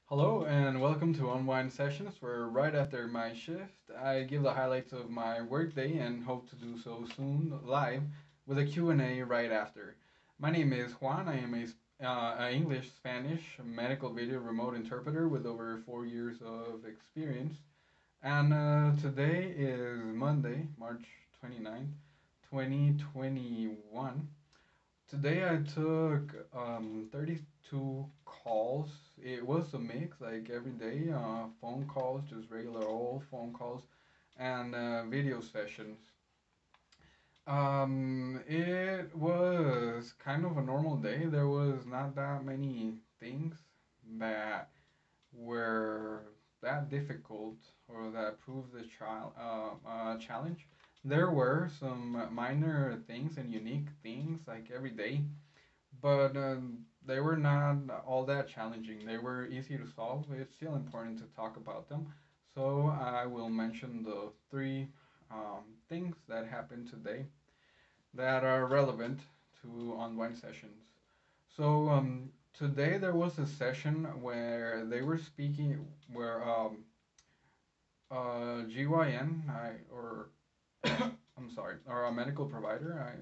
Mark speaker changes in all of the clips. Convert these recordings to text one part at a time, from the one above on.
Speaker 1: Hello and welcome to Unwind Sessions, where right after my shift, I give the highlights of my workday and hope to do so soon live with a Q&A right after. My name is Juan. I am a English Spanish medical video remote interpreter with over 4 years of experience. And today is Monday, March 29th, 2021. Today I took 32 calls. It was a mix, like every day, phone calls, just regular old phone calls, and video sessions. It was kind of a normal day. There was not that many things that were that difficult or that proved the challenge. There were some minor things and unique things like every day, but they were not all that challenging. They were easy to solve. It's still important to talk about them. So I will mention the three things that happened today that are relevant to online sessions. So today there was a session where they were speaking, where GYN, or I'm sorry, or a medical provider. I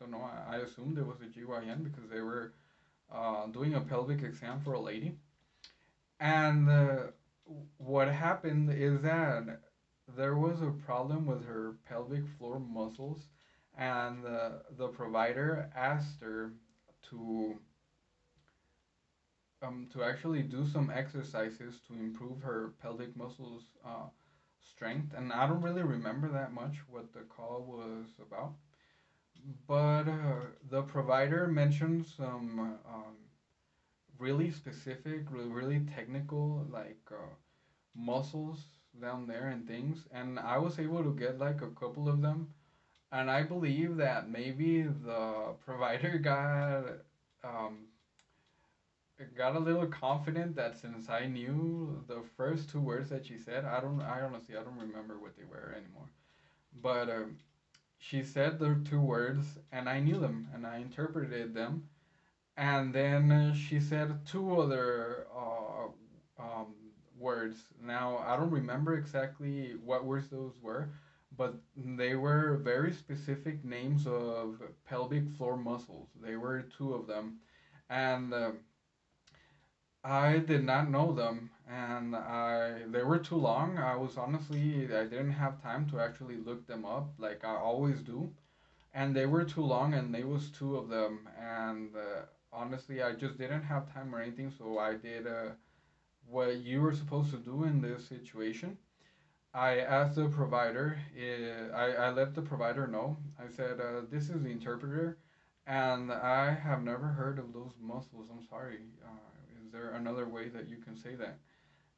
Speaker 1: don't know. I assumed it was a GYN because they were doing a pelvic exam for a lady. And what happened is that there was a problem with her pelvic floor muscles, and the provider asked her to to actually do some exercises to improve her pelvic muscles strength. And I don't really remember that much what the call was about, but the provider mentioned some really specific, really technical, like muscles down there and things, and I was able to get like a couple of them. And I believe that maybe the provider um, got a little confident that since I knew the first two words that she said, I honestly, I don't remember what they were anymore. But she said the two words, and I knew them, and I interpreted them. And then she said two other words. Now I don't remember exactly what words those were, but they were very specific names of pelvic floor muscles. They were two of them, and I did not know them, and I they were too long. I was honestly I didn't have time to actually look them up like I always do, and they were too long, and there was two of them, and honestly I just didn't have time or anything, so I did what you were supposed to do in this situation. I asked the provider. I let the provider know. I said, "This is the interpreter, and I have never heard of those muscles. I'm sorry. Is there another way that you can say that?"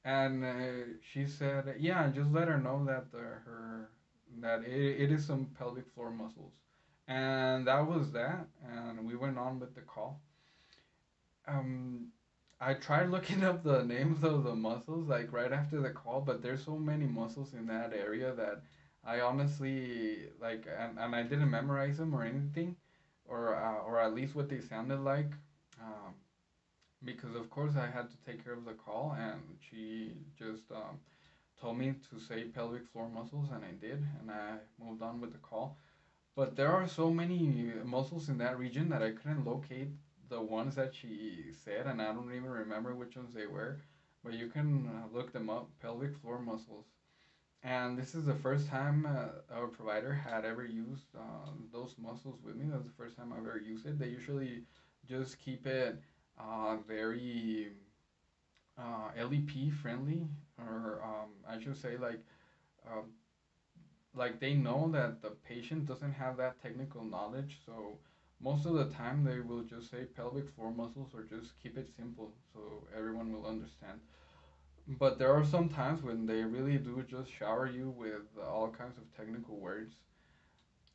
Speaker 1: And she said, "Yeah, just let her know that it is some pelvic floor muscles." And that was that. And we went on with the call. Um, I tried looking up the names of the muscles like right after the call, but there's so many muscles in that area that I honestly like, and I didn't memorize them or anything, or at least what they sounded like, um, because of course I had to take care of the call, and she just told me to say pelvic floor muscles, and I did, and I moved on with the call. But there are so many muscles in that region that I couldn't locate the ones that she said, and I don't even remember which ones they were. But you can look them up, pelvic floor muscles. And this is the first time our provider had ever used those muscles with me. That's the first time I've ever used it. They usually just keep it very LEP friendly, or I should say uh, like they know that the patient doesn't have that technical knowledge, so most of the time they will just say pelvic floor muscles or just keep it simple so everyone will understand. But there are some times when they really do just shower you with all kinds of technical words,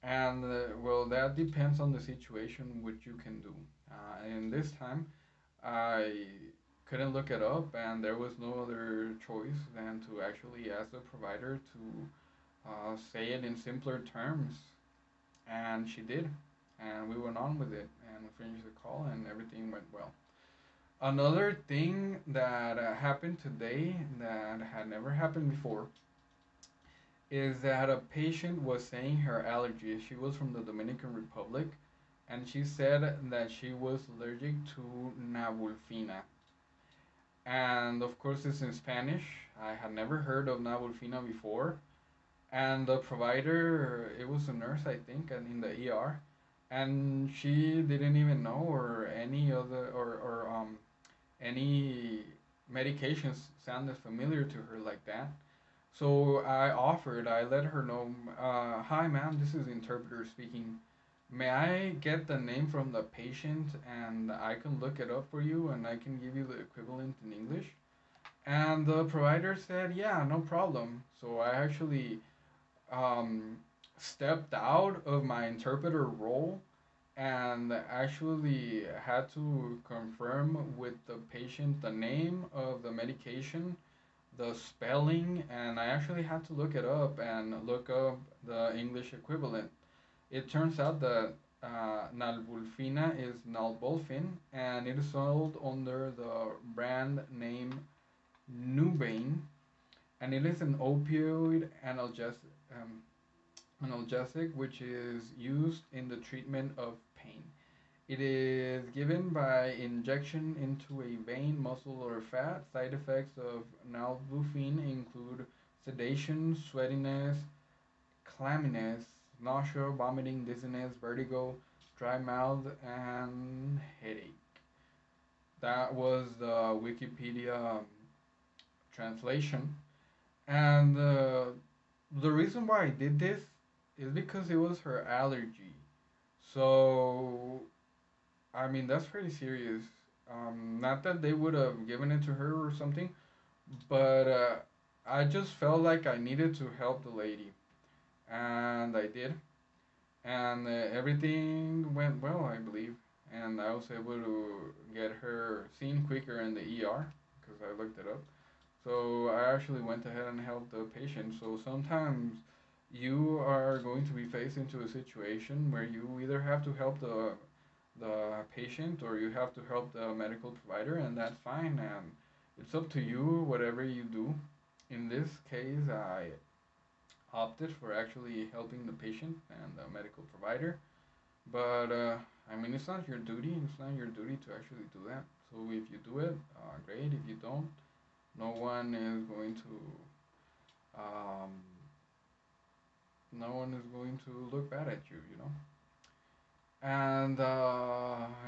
Speaker 1: and well, that depends on the situation which you can do. And this time I couldn't look it up, and there was no other choice than to actually ask the provider to say it in simpler terms, and she did, and we went on with it, and we finished the call, and everything went well. Another thing that happened today that had never happened before is that a patient was saying her allergy. She was from the Dominican Republic, and she said that she was allergic to nabulfina. And of course, it's in Spanish. I had never heard of nabulfina before. And the provider, it was a nurse, I think, and in the ER, and she didn't even know or any other or any medications sounded familiar to her like that. So I let her know, hi ma'am, this is the interpreter speaking. May I get the name from the patient and I can look it up for you and I can give you the equivalent in English? And the provider said, yeah, no problem. So I actually um, stepped out of my interpreter role and actually had to confirm with the patient the name of the medication, the spelling, and I actually had to look it up and look up the English equivalent. It turns out that nalbulfina is nalbolfin, and it is sold under the brand name Nubain, and it is an opioid um, analgesic which is used in the treatment of pain. It is given by injection into a vein, muscle, or fat. Side effects of nalbuphine include sedation, sweatiness, claminess, nausea, vomiting, dizziness, vertigo, dry mouth, and headache. That was the Wikipedia translation. And the reason why I did this is because it was her allergy. So I mean, that's pretty serious. Not that they would have given it to her or something, but I just felt like I needed to help the lady, and I did. And everything went well, I believe. And I was able to get her seen quicker in the ER because I looked it up. So I actually went ahead and helped the patient. So sometimes you are going to be faced into a situation where you either have to help the patient or you have to help the medical provider, and that's fine. And it's up to you, whatever you do. In this case, I opted for actually helping the patient and the medical provider. But I mean, it's not your duty. It's not your duty to actually do that. So if you do it, great. If you don't, no one is going to um, no one is going to look bad at you. You know. And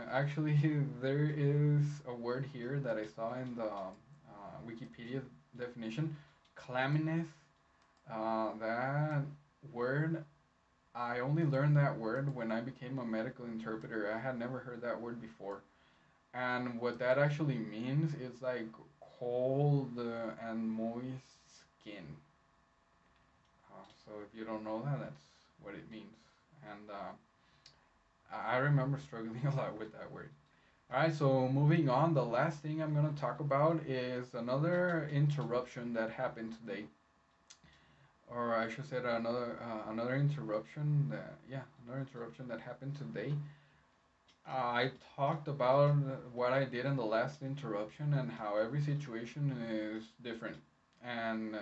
Speaker 1: actually, there is a word here that I saw in the Wikipedia definition, claminess. That word, I only learned that word when I became a medical interpreter. I had never heard that word before. And what that actually means is like cold and moist skin. So if you don't know that, that's what it means. And I remember struggling a lot with that word. All right, so moving on, the last thing I'm going to talk about is another interruption that happened today, or I should say another interruption that another interruption that happened today. I talked about what I did in the last interruption and how every situation is different, and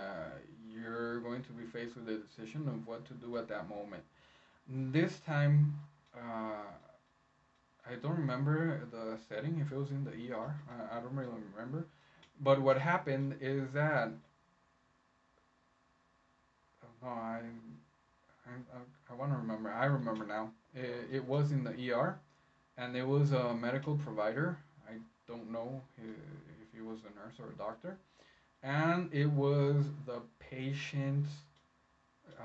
Speaker 1: you're going to be faced with a decision of what to do at that moment. This time, I don't remember the setting, if it was in the ER. I don't really remember. But what happened is that no, I want to remember. I remember now. It was in the ER, and it was a medical provider. I don't know if he was a nurse or a doctor, and it was the patient,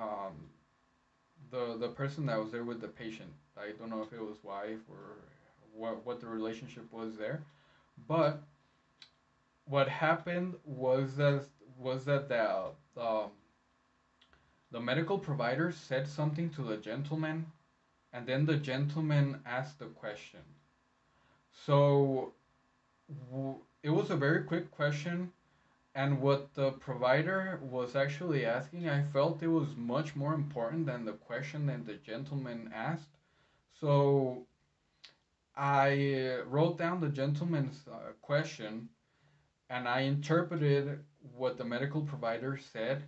Speaker 1: um, the person that was there with the patient. I don't know if it was wife or what the relationship was there, but what happened was that the medical provider said something to the gentleman, and then the gentleman asked the question. So it was a very quick question, and what the provider was actually asking, I felt it was much more important than the question that the gentleman asked. So I wrote down the gentleman's question, and I interpreted what the medical provider said,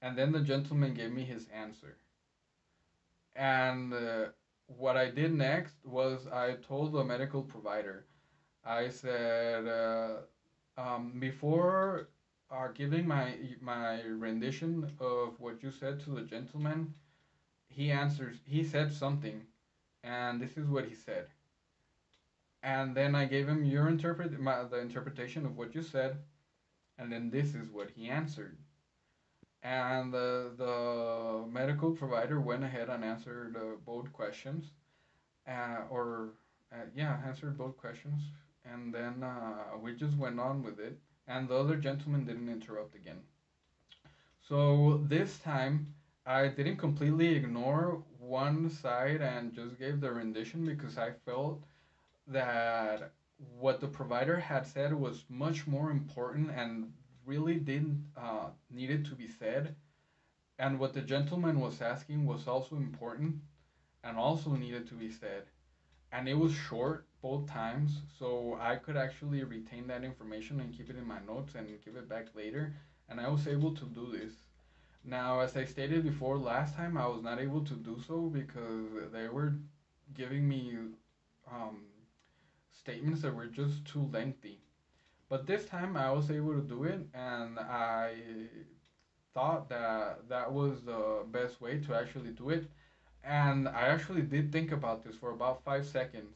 Speaker 1: and then the gentleman gave me his answer. And what I did next was I told the medical provider, I said, before giving my rendition of what you said to the gentleman, he said something, and this is what he said. And then I gave him the interpretation of what you said, and then this is what he answered. And the medical provider went ahead and answered both questions, or yeah, answered both questions, and then we just went on with it, and the other gentleman didn't interrupt again. So this time, I didn't completely ignore one side and just gave the rendition because I felt that what the provider had said was much more important and really didn't needed to be said, and what the gentleman was asking was also important and also needed to be said. And it was short both times, so I could actually retain that information and keep it in my notes and give it back later. And I was able to do this. Now, as I stated before, last time I was not able to do so because they were giving me um, statements that were just too lengthy. But this time I was able to do it, and I thought that that was the best way to actually do it. And I actually did think about this for about 5 seconds.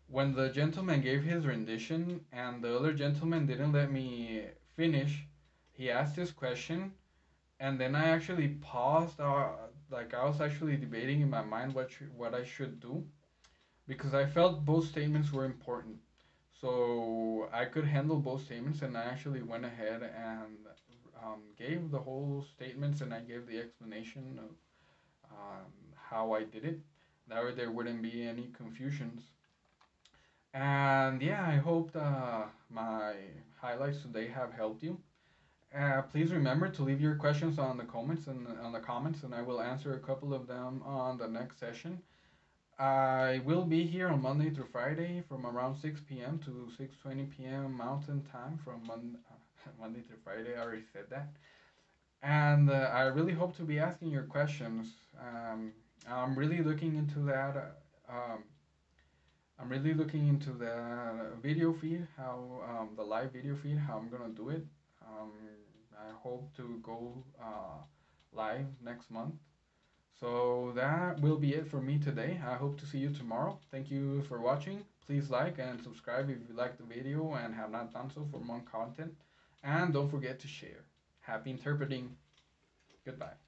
Speaker 1: When the gentleman gave his rendition and the other gentleman didn't let me finish, he asked his question, and then I actually paused. Like I was actually debating in my mind what I should do because I felt both statements were important. So I could handle both statements, and I actually went ahead and gave the whole statements, and I gave the explanation of how I did it. That way there wouldn't be any confusions. And yeah, I hope my highlights today have helped you. Please remember to leave your questions on the comments, and I will answer a couple of them on the next session. I will be here on Monday through Friday from around 6 p.m. to 6:20 p.m. Mountain Time from Monday through Friday. I already said that. And I really hope to be asking your questions. I'm really looking into that. I'm really looking into the video feed, how the live video feed, how I'm gonna do it. Um, I hope to go live next month. So that will be it for me today. I hope to see you tomorrow. Thank you for watching. Please like and subscribe if you like the video and have not done so for more content. And don't forget to share. Happy interpreting. Goodbye.